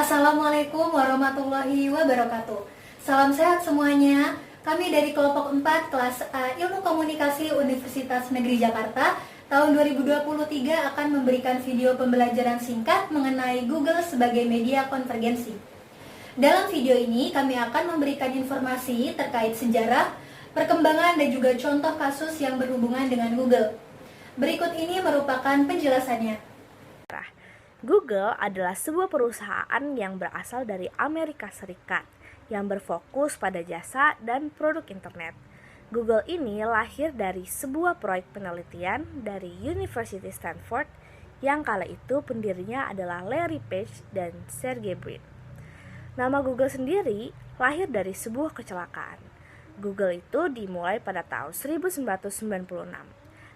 Assalamualaikum warahmatullahi wabarakatuh. Salam sehat semuanya. Kami dari kelompok 4 kelas A Ilmu Komunikasi Universitas Negeri Jakarta tahun 2023 akan memberikan video pembelajaran singkat mengenai Google sebagai media konvergensi. Dalam video ini kami akan memberikan informasi terkait sejarah, perkembangan dan juga contoh kasus yang berhubungan dengan Google. Berikut ini merupakan penjelasannya. Google adalah sebuah perusahaan yang berasal dari Amerika Serikat yang berfokus pada jasa dan produk internet. Google ini lahir dari sebuah proyek penelitian dari University Stanford yang kala itu pendirinya adalah Larry Page dan Sergey Brin. Nama Google sendiri lahir dari sebuah kecelakaan. Google itu dimulai pada tahun 1996.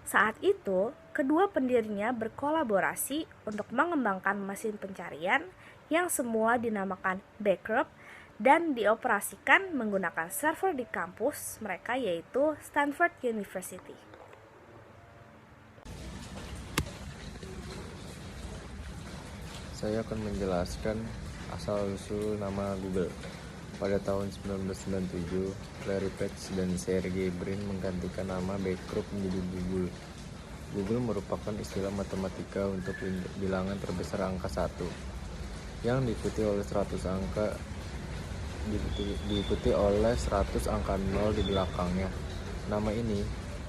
Saat itu, kedua pendirinya berkolaborasi untuk mengembangkan mesin pencarian yang semua dinamakan Backrub dan dioperasikan menggunakan server di kampus mereka yaitu Stanford University. Saya akan menjelaskan asal-usul nama Google. Pada tahun 1997, Larry Page dan Sergey Brin menggantikan nama Backrub menjadi Google. Google merupakan istilah matematika untuk bilangan terbesar angka 1, yang diikuti oleh 100 angka 0 di belakangnya. Nama ini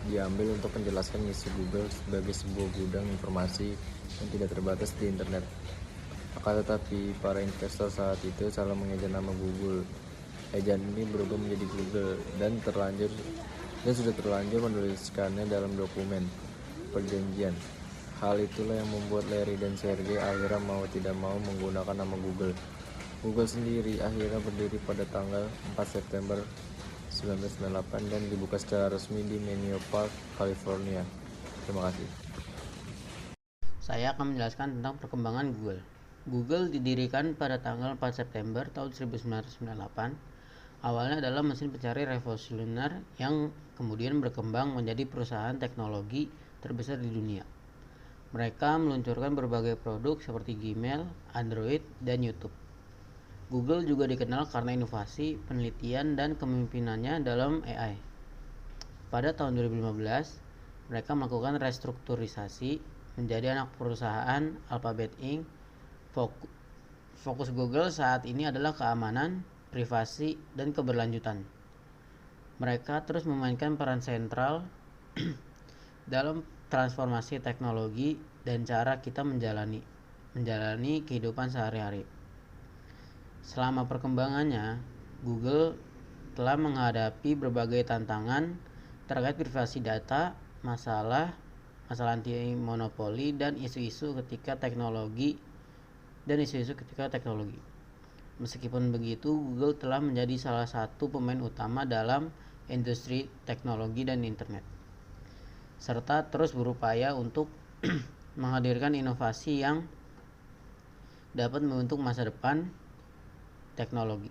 diambil untuk menjelaskan misi Google sebagai sebuah gudang informasi yang tidak terbatas di internet. Akan tetapi, para investor saat itu salah mengeja nama Google. Ejaan ini berubah menjadi Google dan sudah terlanjur menuliskannya dalam dokumen perjanjian. Hal itulah yang membuat Larry dan Sergey akhirnya mau tidak mau menggunakan nama Google. Google sendiri akhirnya berdiri pada tanggal 4 September 1998 dan dibuka secara resmi di Menlo Park, California. Terima kasih. Saya akan menjelaskan tentang perkembangan Google. Google didirikan pada tanggal 4 September tahun 1998. Awalnya adalah mesin pencari revolusioner yang kemudian berkembang menjadi perusahaan teknologi terbesar di dunia. Mereka meluncurkan berbagai produk seperti Gmail, Android, dan YouTube. Google juga dikenal karena inovasi, penelitian, dan kepemimpinannya dalam AI. Pada tahun 2015, mereka melakukan restrukturisasi menjadi anak perusahaan Alphabet Inc. Fokus Google saat ini adalah keamanan, privasi, dan keberlanjutan. Mereka terus memainkan peran sentral dalam transformasi teknologi dan cara kita menjalani kehidupan sehari-hari. Selama perkembangannya, Google telah menghadapi berbagai tantangan terkait privasi data, masalah anti monopoli, dan isu-isu ketika teknologi. Meskipun begitu, Google telah menjadi salah satu pemain utama dalam industri teknologi dan internet, serta terus berupaya untuk menghadirkan inovasi yang dapat membentuk masa depan teknologi.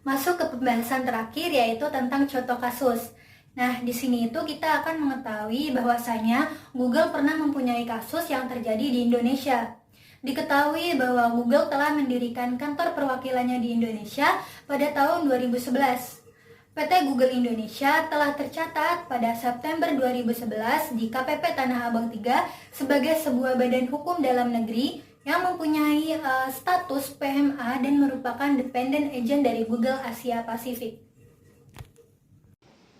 Masuk ke pembahasan terakhir yaitu tentang contoh kasus. Nah, di sini itu kita akan mengetahui bahwasanya Google pernah mempunyai kasus yang terjadi di Indonesia. Diketahui bahwa Google telah mendirikan kantor perwakilannya di Indonesia pada tahun 2011. PT Google Indonesia telah tercatat pada September 2011 di KPP Tanah Abang 3 sebagai sebuah badan hukum dalam negeri yang mempunyai status PMA dan merupakan dependent agent dari Google Asia Pasifik.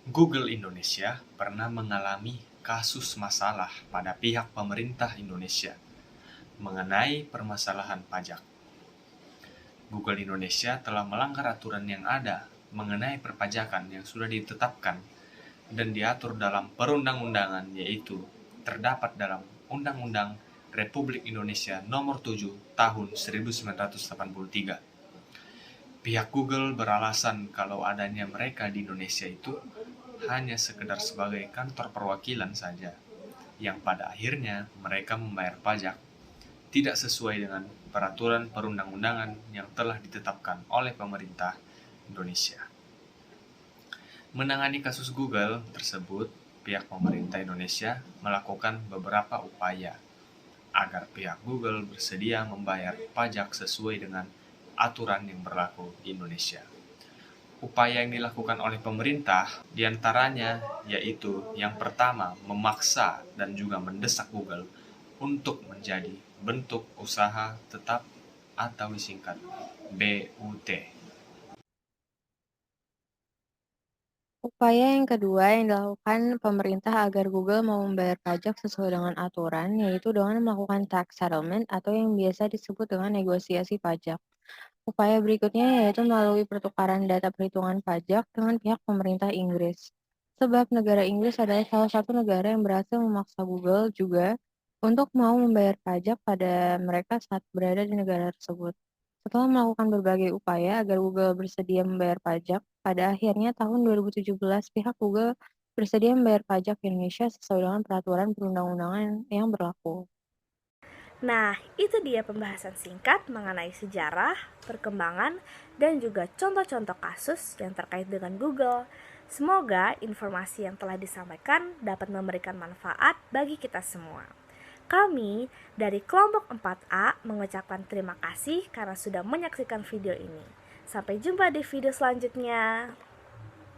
Google Indonesia pernah mengalami kasus masalah pada pihak pemerintah Indonesia mengenai permasalahan pajak. Google Indonesia telah melanggar aturan yang ada mengenai perpajakan yang sudah ditetapkan dan diatur dalam perundang-undangan, yaitu terdapat dalam Undang-Undang Republik Indonesia Nomor 7 Tahun 1983. Pihak Google beralasan kalau adanya mereka di Indonesia itu hanya sekedar sebagai kantor perwakilan saja, yang pada akhirnya mereka membayar pajak tidak sesuai dengan peraturan perundang-undangan yang telah ditetapkan oleh pemerintah Indonesia. Menangani kasus Google tersebut, pihak pemerintah Indonesia melakukan beberapa upaya agar pihak Google bersedia membayar pajak sesuai dengan aturan yang berlaku di Indonesia. Upaya yang dilakukan oleh pemerintah diantaranya yaitu yang pertama memaksa dan juga mendesak Google untuk menjadi bentuk usaha tetap atau disingkat BUT. Upaya yang kedua yang dilakukan pemerintah agar Google mau membayar pajak sesuai dengan aturan, yaitu dengan melakukan tax settlement atau yang biasa disebut dengan negosiasi pajak. Upaya berikutnya yaitu melalui pertukaran data perhitungan pajak dengan pihak pemerintah Inggris. Sebab negara Inggris adalah salah satu negara yang berhasil memaksa Google juga untuk mau membayar pajak pada mereka saat berada di negara tersebut. Setelah melakukan berbagai upaya agar Google bersedia membayar pajak, pada akhirnya tahun 2017 pihak Google bersedia membayar pajak Indonesia sesuai dengan peraturan perundang-undangan yang berlaku. Nah, itu dia pembahasan singkat mengenai sejarah, perkembangan, dan juga contoh-contoh kasus yang terkait dengan Google. Semoga informasi yang telah disampaikan dapat memberikan manfaat bagi kita semua. Kami dari kelompok 4A mengucapkan terima kasih karena sudah menyaksikan video ini. Sampai jumpa di video selanjutnya.